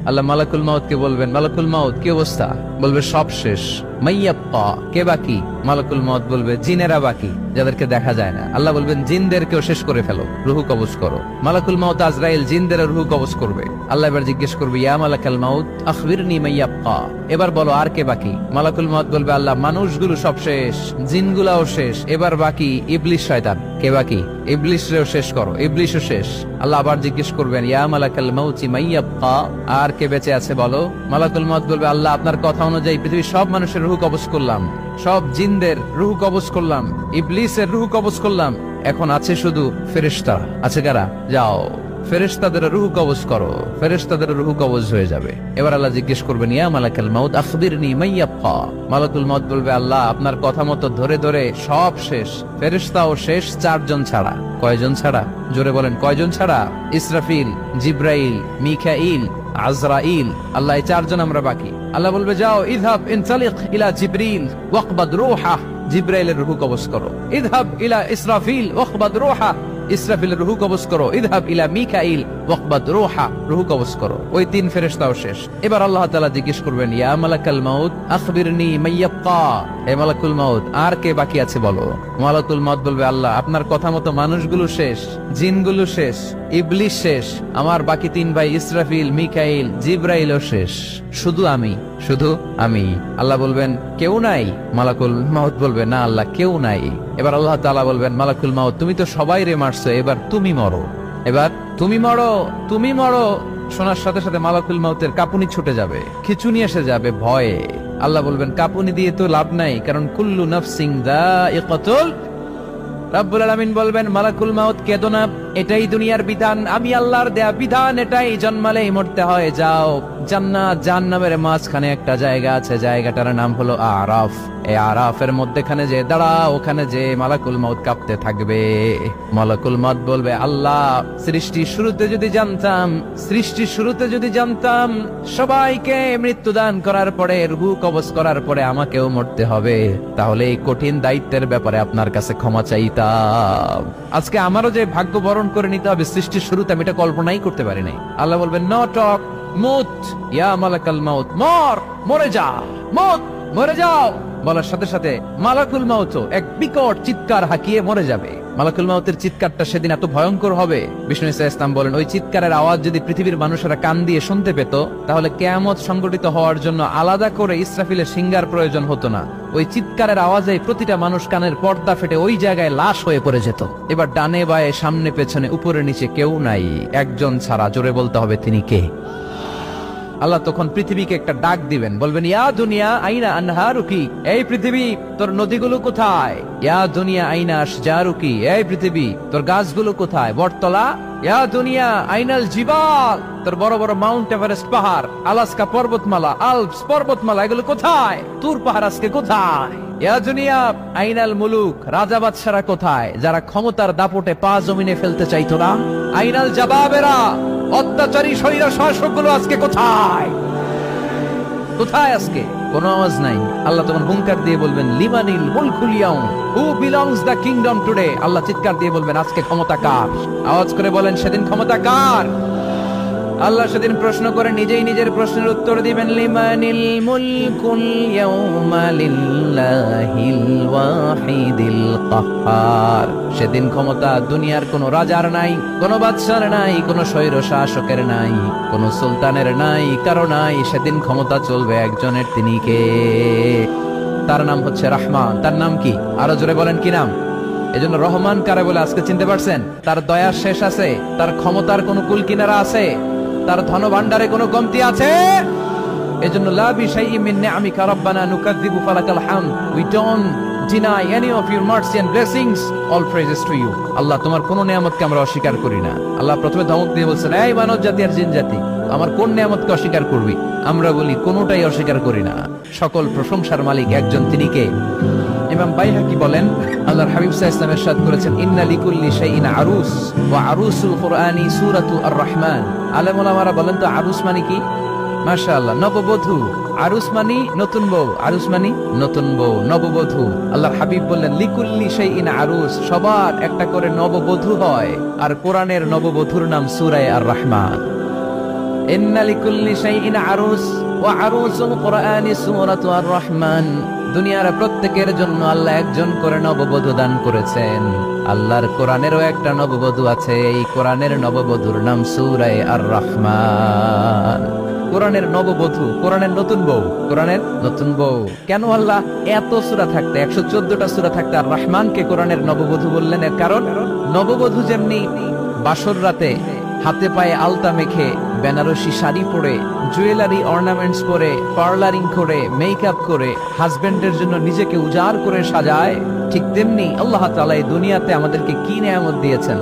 আল্লাহ মালাকুল মাউতকে বলবেন, মালাকুল মাউত কি অবস্থা? বলবে সব শেষ। মাইয়াব্বা, কে বাকি? মালাকুল মাউত বলবে জিনেরা বাকি, যাদেরকে দেখা যায় না। আল্লাহ বলবেন জিনদেরকেও শেষ করে ফেলো, রুহু কবজ করো। মালাকুল মাউত আজরাইল জিনদের রুহু কবজ করবে। আল্লাহ এবার জিজ্ঞেস করবে, ইয়া মালাকাল মাউত আখবিরনি মাইয়াব্বা, এবার বলো আর কে বাকি? মালাকুল মাউত বলবে, আল্লাহ মানুষগুলো সব শেষ, জিনগুলাও শেষ, এবার বাকি ইবলিস শয়তান। কে বাকি? ইবলিসরেও শেষ করো, ইবলিসও শেষ। আল্লাহ আবার জিজ্ঞেস করবেন, ইয়া মালাকাল মাউতি মাইয়াব্বা, আর কে বেঁচে আছে বলো? মালাকুল মাউত বলবে, আল্লাহ আপনার কথা অনুযায়ী পৃথিবীর সব মানুষের রুহু কবজ করলাম, সব জিনদের রুহু কবজ করলাম, ইবলিসের রুহু কবজ করলাম, এখন আছে শুধু ফেরেশতা। আছে কারা? যাও ফেরেশতাদের রুহু কবজ করো। ফেরেশতাদের রুহু কবজ হয়ে যাবে। এবার আল্লাহ জিজ্ঞেস করবেন, ইয়া মালাকাল মাউত আখবিরনি মাইয়াব্বা। মালাকুল মাউত বলবে, আল্লাহ আপনার কথা মতো ধরে ধরে সব শেষ, ফেরেশতাও শেষ, 4 জন ছাড়া। কয়জন ছাড়া? জোরে বলেন, কয়জন ছাড়া? ইসরাফিল, জিব্রাইল, মিকাইল, আজরাইল। আল্লাহ এই 4 জন আমরা বাকি। আল্লাহ বলবে, যাও ইযহাব ইনতালিক ইলা জিবরিল ওয়াকবাদ রূহা, জিব্রাইলের রুহু কবজ করো। ইযহাব ইলা ইসরাফিল ওয়াকবাদ রূহা, ইসরাফিলের রুহু কবজ করো। ইযহাব ইলা মিকাইল ওয়াকবাদ রূহা, রুহু কবজ করো। ওই 3 ফেরেশতাও শেষ। এবার আল্লাহ তাআলা জিজ্ঞেস করবেন, ইয়া মালাকাল মাউত আখবিরনি মাইয়াব্বা, হে মালাকুল মাউত আর কে বাকি আছে বলো? মালাকুল মাউত বলবে, আল্লাহ আপনার কথা মতো মানুষগুলো শেষ, জিনগুলো শেষ, ইবলিস শেষ, আমার বাকি 3 ভাই ইসরাফিল, মিকাইল, জিব্রাইলও শেষ, শুধু আমি, শুধু আমি। আল্লাহ বলবেন, কেউ নাই? মালাকুল মাউত বলবে, না আল্লাহ কেউ নাই। এবার আল্লাহ তাআলা বলবেন, মালাকুল মাউত তুমি তো সবাই রে মারছো, এবার তুমি মরো, এবার তুমি মরো, তুমি মরো। শোনার সাথে সাথে মালাকুল মাউতের কাঁপুনি ছুটে যাবে, খিঁচুনি এসে যাবে ভয়ে। আল্লাহ বলবেন, কাঁপুনি দিয়ে তো লাভ নাই, কারণ কুল্লু নাফসিন যায়িকাতুল। রব্বুল আলামিন বলবেন, মালাকুল মাউত কেঁদো না, এটাই দুনিয়ার বিধান, আমি আল্লাহর দেয়া বিধান, এটাই জন্মালেই মরতে হয়। যাও জান্নাত জাহান্নামের মাঝখানে একটা জায়গা আছে, জায়গাটার নাম হলো আরাফ। এই আরাফের মধ্যখানে যে দাঁড়াও, ওখানে যে মালাকুল মাউত কাঁপতে থাকবে। মালাকুল মাউত বলবে, আল্লাহ সৃষ্টির শুরুতে যদি জানতাম, সৃষ্টির শুরুতে যদি জানতাম সবাইকে মৃত্যুদান করার পরে, রুহু কবজ করার পরে আমাকেও মরতে হবে, তাহলে এই কঠিন দায়িত্বের ব্যাপারে আপনার কাছে ক্ষমা চাইতাম। আজকে আমারও যে ভাগ্য বরণ করে নিতে হবে সৃষ্টির শুরুতে, আমি এটা কল্পনাই করতে পারি নাই। আল্লাহ বলবেন, নো টক, মুত ইয়া মালাকাল মাউত, মর, মরে যা, মুত, মরে যাও। বলার সাথে সাথে মালাকুল মাউত এক বিকট চিৎকার হাঁকিয়ে মরে যাবে। মালাকুল মাউতের চিৎকারটা সেদিন এত ভয়ঙ্কর হবে, বিষ্ণু ইসা ইসলাম বলেন, ওই চিৎকারের আওয়াজ যদি পৃথিবীর মানুষেরা কান দিয়ে শুনতে পেত, তাহলে কিয়ামত সংগঠিত হওয়ার জন্য আলাদা করে ইসরাফিলের সিঙ্গার প্রয়োজন হতো না। ওই চিৎকারের আওয়াজে প্রতিটা মানুষ কানের পর্দা ফেটে ওই জায়গায় লাশ হয়ে পড়ে যেত। এবার ডানে বায়ে সামনে পেছনে উপরে নিচে কেউ নাই, একজন ছাড়া। জোরে বলতে হবে, তিনি কে? আল্লাহ তখন পৃথিবীকে একটা ডাক দিবেন, বলবেন, ইয়া দুনিয়া আইনা আনহারুকি, এই পৃথিবী তোর নদীগুলো কোথায়? ইয়া দুনিয়া আইনা আশজারুকি, এই পৃথিবী তোর গাছগুলো কোথায়? বটতলা। ইয়া দুনিয়া আইনাল জিবাল, তোর বড় বড় মাউন্ট এভারেস্ট পাহাড়, আলাস্কা পর্বতমালা, আলপস পর্বতমালা, এগুলো কোথায়? তুর পাহাড় আজকে কোথায়? ইয়া দুনিয়া আইনাল মুলুক, রাজা বাদশারা কোথায়, যারা ক্ষমতার দাপটে পা জমিনে ফেলতে চাইতো না? আইনাল জাবাবেরা, অত্যাচারী স্বৈরা শাসকগুলো আজকে কোথায়? কোথায় আজকে? কোন আওয়াজ নাই। আল্লাহ তখন হুঙ্কার দিয়ে বলবেন, লিমানিল মুলকুল ইয়াউম, who belongs the kingdom today. Allah চিৎকার দিয়ে বলবেন, আজকে ক্ষমতা কার? আওয়াজ করে বলেন, সেদিন ক্ষমতা কার? আল্লাহ সেদিন প্রশ্ন করে নিজেই নিজের প্রশ্নের উত্তর দিবেন, লিমানিল মুলকুল ইয়াউমা লিল্লাহিল ওয়াহিদিল কাহ্হার। সেদিন ক্ষমতা দুনিয়ার কোন রাজার নাই, কোন বাদশার নাই, কোন স্বৈর শাসকের নাই, কোন সুলতানের নাই, কারো নাই। সেদিন ক্ষমতা চলবে একজনের, তিনি কে? তার নাম হচ্ছে রহমান। তার নাম কি? আরো জোরে বলেন, কি নাম? এজন্য রহমান কারে বলে আজকে চিনতে পারছেন? তার দয়ার শেষ আছে? তার ক্ষমতার কোন কুল কিনারা আছে? তার ধন ভান্ডারে কোনো কমতি আছে? এজন্য লা বিশাইইন মিন নিআমিকা রাব্বানা নুকাযযিবু ফালাকাল হামদ, we don't deny any of your mercy and blessings, all praises to you। আল্লাহ তোমার কোন নিয়ামতকে আমরা অস্বীকার করি না। আল্লাহ প্রথমে ধমক দিয়ে বলছেন, এই মানব জাতি আর জিন জাতি, আমার কোন নিয়ামতকে অস্বীকার করবি? আমরা বলি কোনটাই অস্বীকার করি না। সকল প্রশংসার মালিক একজন, তিনি কে? ইমাম বাইহাকি বলেন, আল্লাহর হাবিব সাল্লাল্লাহু আলাইহি ওয়াসাল্লাম ইরশাদ করেছেন, ইন্না লিকুল্লি শাইইন আরুস ওয়া আরুসুল কুরআনি সূরাতু আর-রাহমান। আলেম ওলামারা বলেন তো আরুস মানে কি? মাশাআল্লাহ, নববধূ। আরুস মানি নতুন বউ, আরুস মানি নতুন বউ, নববধূ। আল্লাহর হাবিব বললেন, লিকুল্লি শাইইন আরুস, সবার একটা করে নববধূ হয়। আর কোরআনের নববধূর নাম সূরা আর-রাহমান। ইন্না লিকুল্লি শাইইন আরুস ওয়া আরুসুল কুরআনি সূরাতু আর-রাহমান। দুনিয়ার প্রত্যেকের জন্য আল্লাহ একজন করে নববধূ দান করেছেন। আল্লাহর কোরআনেরও একটা নববধূ আছে, এই কোরআনের নববধূর নাম সূরা আর-রাহমান। কোরআনের নববধূ, কোরআনের নতুন বউ, কোরআনের নতুন বউ। কেন আল্লাহ এত সূরা থাকতে, 114টা সূরা থাকতে আর রহমানকে কোরআনের নববধূ বললেন? এর কারণ, নববধূ যেমনি বাসর রাতে হাতে পায়ে আলতা মেখে, বেনারসি শাড়ি পরে, জুয়েলারি অর্নামেন্টস পরে, পার্লারিং করে, মেকআপ করে হাজবেন্ডের জন্য নিজেকে উজাড় করে সাজায়, ঠিক তেমনি আল্লাহ তাআলা এই দুনিয়াতে আমাদেরকে কি নিয়ামত দিয়েছেন।